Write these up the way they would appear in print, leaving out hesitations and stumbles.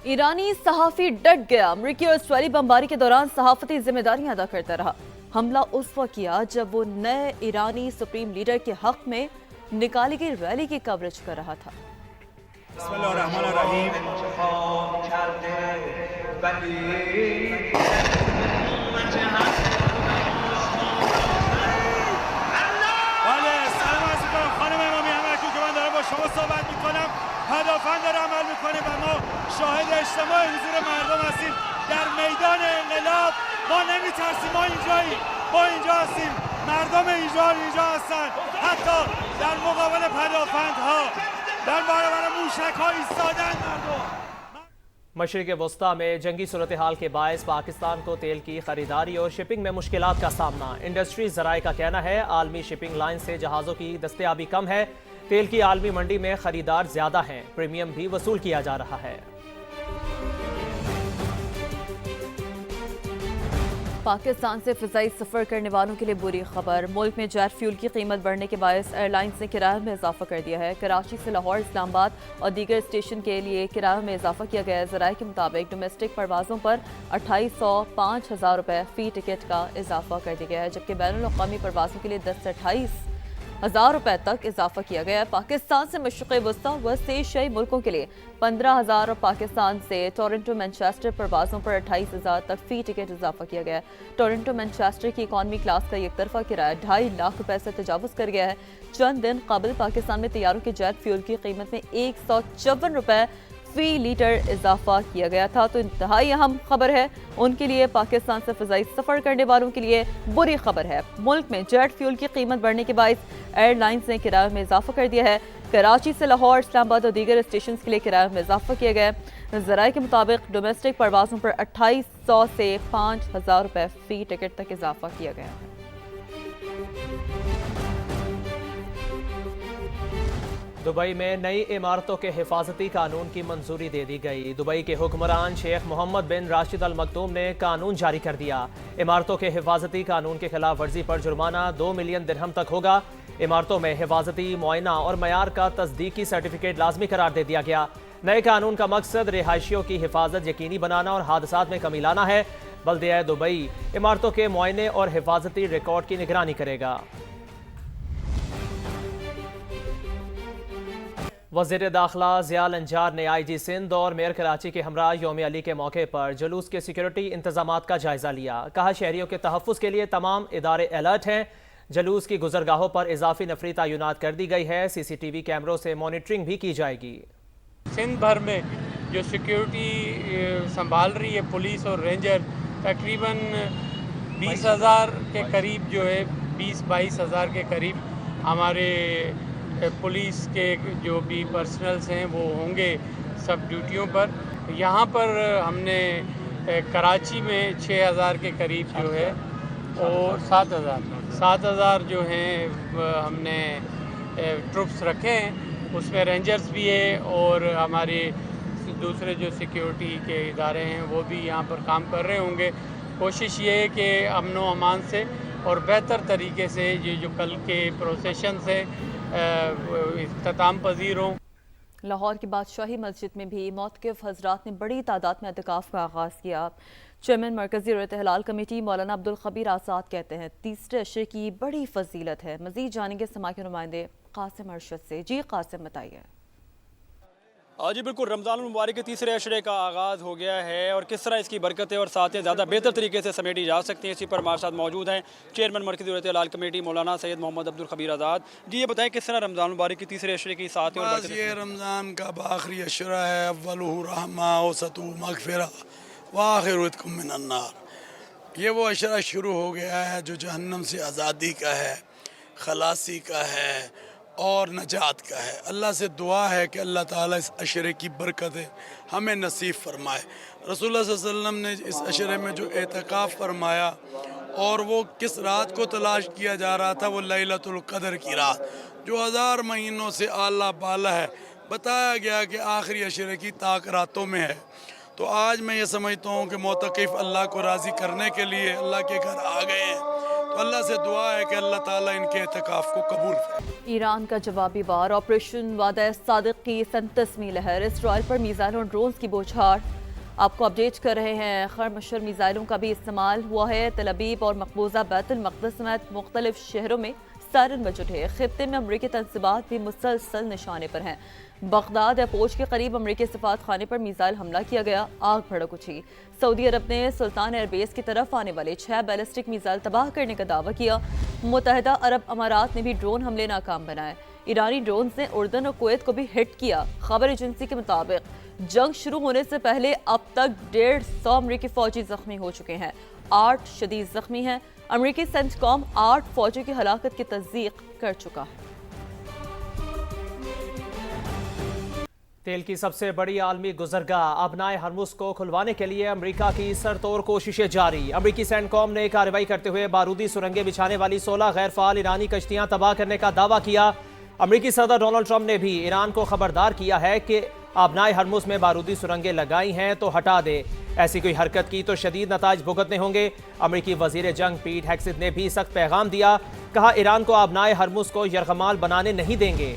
ईरानी सहाफ़ी डट गया। अमरीकी और इसराइली बमबारी के दौरान सहाफ़ती जिम्मेदारियां अदा करता रहा। हमला उस वक्त किया जब वो नए ईरानी सुप्रीम लीडर के हक में निकाली गई रैली की कवरेज कर रहा था। هدفمند داره عمل میکنیم و ما شاهد اجتماع حضور مردم هستیم در میدان انقلاب. ما نمیترسیم، ما اینجاییم، ما اینجا هستیم، مردم اینجا هستن. حتی در مقابل پدافندها در برابر موشک‌ها ایستادن مردم. मशरिक़ वस्ता में जंगी सूरत हाल के बायस पाकिस्तान को तेल की खरीदारी और शिपिंग में मुश्किलात का सामना। इंडस्ट्री ज़राए का कहना है आलमी शिपिंग लाइन से जहाज़ों की दस्तयाबी कम है। तेल की आलमी मंडी में खरीदार ज़्यादा हैं, प्रीमियम भी वसूल किया जा रहा है। पाकिस्तान से फ़िज़ाई सफ़र करने वालों के लिए बुरी खबर। मुल्क में जेट फ्यूल की कीमत बढ़ने के बायस एयरलाइंस ने किराए में इजाफा कर दिया है। कराची से लाहौर, इस्लामाबाद और दीगर स्टेशन के लिए किराए में इजाफा किया गया है। ज़राए के मुताबिक डोमेस्टिक परवाज़ों पर 2800-5000 रुपये फ़ी टिकट का इजाफा कर दिया गया है, जबकि बैनुल-अक़वामी परवाज़ों के लिए 10 से 28,000 रुपये तक इजाफा किया गया है। पाकिस्तान से मशरिक़ वस्ता व एशियाई मुल्कों के लिए 15,000 और पाकिस्तान से टोरंटो मैनचेस्टर परवाज़ों पर 28,000 तक फ़ी टिकट इजाफा किया गया है। टोरंटो मैनचेस्टर की इकॉनमी क्लास का एक तरफा किराया 2.5 लाख रुपए से तजावुज़ कर गया है। चंद दिन कबल पाकिस्तान में तैयारों के जेट फ्यूल की कीमत में 154 रुपये फ़ी लीटर इजाफा किया गया था। तो इंतहाई अहम खबर है उनके लिए, पाकिस्तान से फ़िज़ाई सफ़र करने वालों के लिए बुरी खबर है। मुल्क में जेट फ्यूल की कीमत बढ़ने के बायस एयरलाइंस ने किराए में इजाफा कर दिया है। कराची से लाहौर, इस्लामाबाद और दीगर स्टेशन के लिए किराए में इजाफा किया गया है। ज़राए के मुताबिक डोमेस्टिक परवाज़ों पर 2800 से 5,000 रुपये फ़ी टिकट तक इजाफा किया गया है। दुबई में नई इमारतों के हिफाजती कानून की मंजूरी दे दी गई। दुबई के हुक्मरान शेख मोहम्मद बिन राशिद अल मकतूम ने कानून जारी कर दिया। इमारतों के हिफाजती कानून के खिलाफ वर्जी पर जुर्माना 2 मिलियन दिरहम तक होगा। इमारतों में हिफाजती मुआयना और मयार का तस्दीकी सर्टिफिकेट लाजमी करार दे दिया गया। नए कानून का मकसद रिहायशियों की हिफाजत यकीनी बनाना और हादसात में कमी लाना है। बल्दिया दुबई इमारतों के मुआयने और हिफाजती रिकॉर्ड की निगरानी करेगा। वज़ीर दाखिला ज़िया लंजार ने IG सिंध और मेयर कराची के हमरा यौम अली के मौके पर जुलूस के सिक्योरिटी इंतजामात का जायज़ा लिया। कहा शहरियों के तहफ़्फ़ुज़ के लिए तमाम इदारे अलर्ट हैं। जुलूस की गुज़रगाहों पर इजाफी नफरी तैनात कर दी गई है। CCTV कैमरों से मॉनिटरिंग भी की जाएगी। सिंध भर में जो सिक्योरिटी संभाल रही है पुलिस और रेंजर, तकरीबन 20,000 के करीब जो है 20-22,000 के करीब हमारे पुलिस के जो भी पर्सनल्स हैं वो होंगे सब ड्यूटियों पर। यहाँ पर हमने कराची में 6,000 के करीब जो है और 7,000 जो हैं हमने ट्रुप्स रखे हैं। उसमें रेंजर्स भी है और हमारे दूसरे जो सिक्योरिटी के इदारे हैं वो भी यहाँ पर काम कर रहे होंगे। कोशिश ये है कि अमन व अमान से और बेहतर तरीके से ये जो कल के प्रोसेशन से इख्तिताम पजीर हों। लाहौर की बादशाही मस्जिद में भी मौतकिफ हजरात ने बड़ी तादाद में एहतिकाफ का आगाज़ किया। चेयरमैन मरकज़ी इत्तेहाल कमेटी मौलाना अब्दुल खबीर आज़ाद कहते हैं तीसरे अशरे की बड़ी फजीलत है। मज़ीद जानेंगे समा के नुमाइंदे कासिम अरशद से। जी कासिम, बताइए। जी बिल्कुल, रमज़ान मुबारक के तीसरे अशरे का आगाज़ हो गया है और किस तरह इसकी बरकतें और साथें ज़्यादा बेहतर तरीके से समेटी जा सकती हैं, इसी पर हमारे साथ मौजूद हैं चेयरमैन मरकज़ी इत्तेहाल कमेटी मौलाना सैयद मोहम्मद अब्दुल खबीर आज़ाद। जी ये बताएं किस तरह रमज़ान मुबारक के तीसरे अशरे की साथें और बरकतें। ये रमज़ान का आखिरी अशरा है। अव्वलुहु रहमा औसतु मग़फ़िरा व आखिरुहु मिनन नार। ये वो अशरा शुरू हो गया है जो जहन्नम से आज़ादी का है, खलासी का है और नजात का है। अल्लाह से दुआ है कि अल्लाह ताला इस अशरे की बरकतें हमें नसीब फरमाए। रसूलुल्लाह सल्लल्लाहु अलैहि वसल्लम ने इस अशरे में जो एतकाफ़ फरमाया और वो किस रात को तलाश किया जा रहा था, वो लैलतुल क़द्र की रात जो 1000 महीनों से आला बाला है। बताया गया कि आखिरी अशरे की ताक रातों में है। तो आज मैं ये समझता हूँ कि मोतक़िफ़ अल्लाह को राज़ी करने के लिए अल्लाह के घर आ गए हैं। تو اللہ سے دعا ہے کہ اللہ تعالیٰ ان کے اعتکاف کو قبول کرے۔ ایران کا جوابی وار، آپریشن وعدہ صادق کی 37ویں لہر، اسرائیل پر میزائلوں اور ڈرونز کی بوچھار۔ آپ کو اپڈیٹ کر رہے ہیں، خرمشر میزائلوں کا بھی استعمال ہوا ہے۔ تل ابیب اور مقبوضہ بیت المقدس سمیت مختلف شہروں میں سائرن بج اٹھے۔ خطے میں امریکی تنصیبات بھی مسلسل نشانے پر ہیں۔ بغداد ایئرپورٹ کے قریب امریکی سفارت خانے پر میزائل حملہ کیا گیا، آگ بھڑک اٹھی۔ سعودی عرب نے سلطان ایئر بیس کی طرف آنے والے 6 بیلسٹک میزائل تباہ کرنے کا دعویٰ کیا۔ متحدہ عرب امارات نے بھی ڈرون حملے ناکام بنائے۔ ایرانی ڈرونز نے اردن اور کویت کو بھی ہٹ کیا۔ خبر ایجنسی کے مطابق جنگ شروع ہونے سے پہلے اب تک 150 امریکی فوجی زخمی ہو چکے ہیں، 8 شدید زخمی ہیں۔ امریکی سینٹکام 8 فوجیوں کی ہلاکت کی تصدیق کر چکا ہے۔ تیل کی سب سے بڑی عالمی گزرگاہ ابنائے ہرمز کو کھلوانے کے لیے امریکہ کی سرتوڑ کوششیں جاری۔ امریکی سینٹکام نے کارروائی کرتے ہوئے بارودی سرنگیں بچھانے والی 16 غیر فعال ایرانی کشتیاں تباہ کرنے کا دعویٰ کیا۔ امریکی صدر ڈونلڈ ٹرمپ نے بھی ایران کو خبردار کیا ہے کہ ابنائے ہرمز میں بارودی سرنگیں لگائی ہیں تو ہٹا دے، ایسی کوئی حرکت کی تو شدید نتائج بھگتنے ہوں گے۔ امریکی وزیر جنگ پیٹ ہیکسٹ نے بھی سخت پیغام دیا، کہا ایران کو ابنائے ہرمز کو یرغمال بنانے نہیں دیں گے۔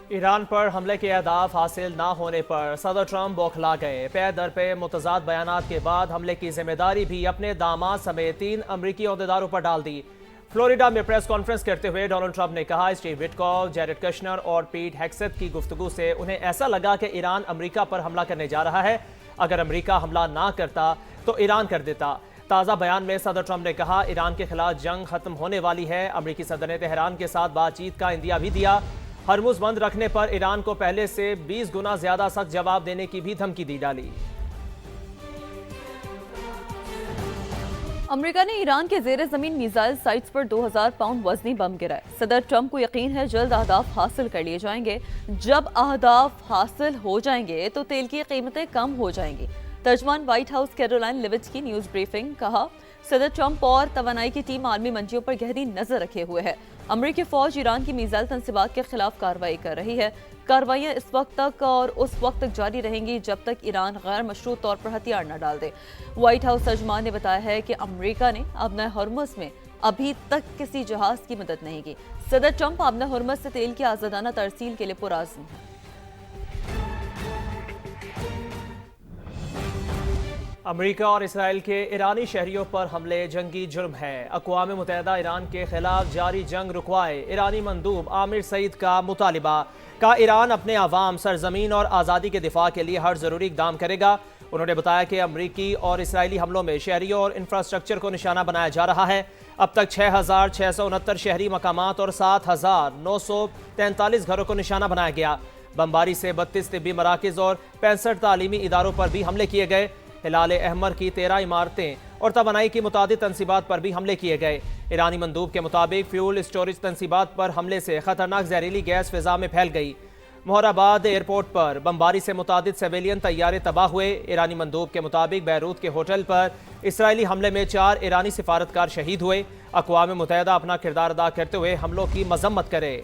ایران پر حملے کے اہداف حاصل نہ ہونے پر صدر ٹرمپ بوکھلا گئے۔ پے در پہ متضاد بیانات کے بعد حملے کی ذمہ داری بھی اپنے داماد سمیت 3 امریکی عہدیداروں پر ڈال دی۔ فلوریڈا میں پریس کانفرنس کرتے ہوئے ڈونلڈ ٹرمپ نے کہا اسٹیو وٹکاک، جیرڈ کشنر اور پیٹ ہیکسٹ کی گفتگو سے انہیں ایسا لگا کہ ایران امریکہ پر حملہ کرنے جا رہا ہے، اگر امریکہ حملہ نہ کرتا تو ایران کر دیتا۔ تازہ بیان میں صدر ٹرمپ نے کہا ایران کے خلاف جنگ ختم ہونے والی ہے۔ امریکی صدر نے تہران کے ساتھ بات چیت کا عندیہ بھی دیا۔ ہرمز بند رکھنے پر ایران کو پہلے سے 20 گنا زیادہ سخت جواب دینے کی بھی دھمکی دی ڈالی۔ امریکہ نے ایران کے زیر زمین میزائل سائٹس پر 2000 پاؤنڈ وزنی بم گرائے۔ صدر ٹرمپ کو یقین ہے جلد اہداف حاصل کر لیے جائیں گے۔ جب اہداف حاصل ہو جائیں گے تو تیل کی قیمتیں کم ہو جائیں گی۔ ترجمان وائٹ ہاؤس کیرولائن لیوٹ کی نیوز بریفنگ، کہا صدر ٹرمپ اور توانائی کی ٹیم عالمی منڈیوں پر گہری نظر رکھے ہوئے ہے۔ امریکی فوج ایران کی میزائل تنصیبات کے خلاف کارروائی کر رہی ہے۔ کارروائیاں اس وقت تک اور اس وقت تک جاری رہیں گی جب تک ایران غیر مشروط طور پر ہتھیار نہ ڈال دے۔ وائٹ ہاؤس ترجمان نے بتایا ہے کہ امریکہ نے ابنائے ہرمز میں ابھی تک کسی جہاز کی مدد نہیں کی۔ صدر ٹرمپ ابنائے ہرمز سے تیل کی آزادانہ ترسیل کے لیے پرعزم ہیں۔ امریکہ اور اسرائیل کے ایرانی شہریوں پر حملے جنگی جرم ہے۔ اقوام متحدہ ایران کے خلاف جاری جنگ رکوائے۔ ایرانی مندوب عامر سعید کا مطالبہ، کہا ایران اپنے عوام، سرزمین اور آزادی کے دفاع کے لیے ہر ضروری اقدام کرے گا۔ انہوں نے بتایا کہ امریکی اور اسرائیلی حملوں میں شہریوں اور انفراسٹرکچر کو نشانہ بنایا جا رہا ہے۔ اب تک 6669 شہری مقامات اور 7943 گھروں کو نشانہ بنایا گیا۔ بمباری سے 32 طبی مراکز اور 65 تعلیمی اداروں پر بھی حملے کیے گئے۔ ہلال احمر کی 13 عمارتیں اور توانائی کی متعدد تنصیبات پر بھی حملے کیے گئے۔ ایرانی مندوب کے مطابق فیول اسٹوریج تنصیبات پر حملے سے خطرناک زہریلی گیس فضا میں پھیل گئی۔ مہر آباد ایئرپورٹ پر بمباری سے متعدد سویلین طیارے تباہ ہوئے۔ ایرانی مندوب کے مطابق بیروت کے ہوٹل پر اسرائیلی حملے میں 4 ایرانی سفارتکار شہید ہوئے۔ اقوام متحدہ اپنا کردار ادا کرتے ہوئے حملوں کی مذمت کرے۔